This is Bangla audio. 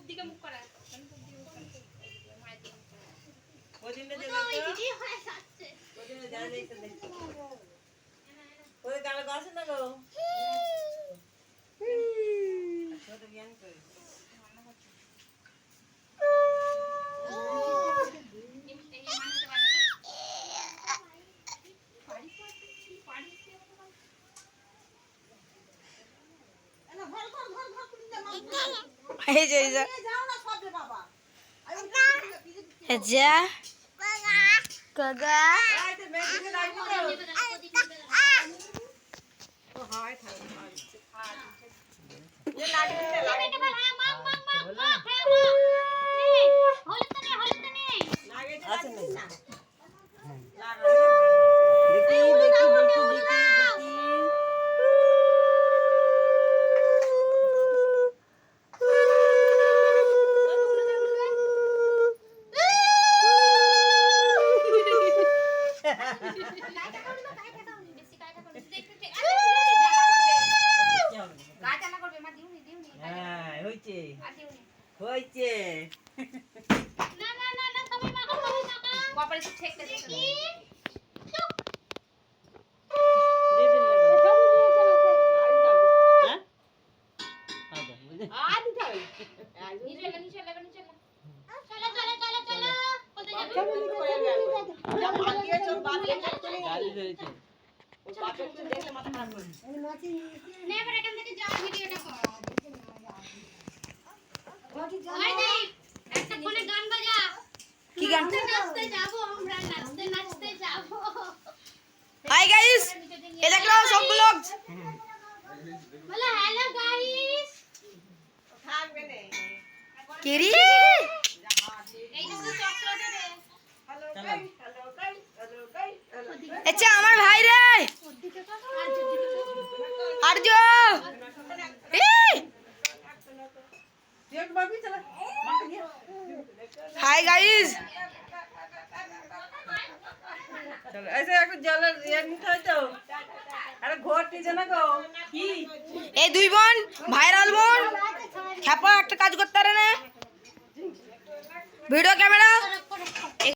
দিকে মুখ করা মায়ের দিকে মুখ করা ওদিনে যে ওই দিদি হয় যাচ্ছে ওদিনে যা যাইতে দেখো ওই গাল গাছ না গো ছোট জ্ঞান করে এই যে যা কাকা হইছে না না না না তুমি মাখো তুমি মাখো কপালে তো ঠেকতে দিছো দিদি কি গান নাচতে যাবো আমরা নাচতে যাবো হাই গাইস এই দেখো সবগুলো বলো হ্যালো গাইস থাকবে না কেরি এই তো চক্রটা রে hello guy hello guy hello guy আচ্ছা আমার ভাই রে আরজ हाय गाइस চলো ऐसे একটু জলের ইয়া নিতে হয় তো আরে ঘরটি জানা গো কি এই দুই বোন ভাইরাল বোন খেপা একটা কাজ করতে পারে না ভিডিও ক্যামেরা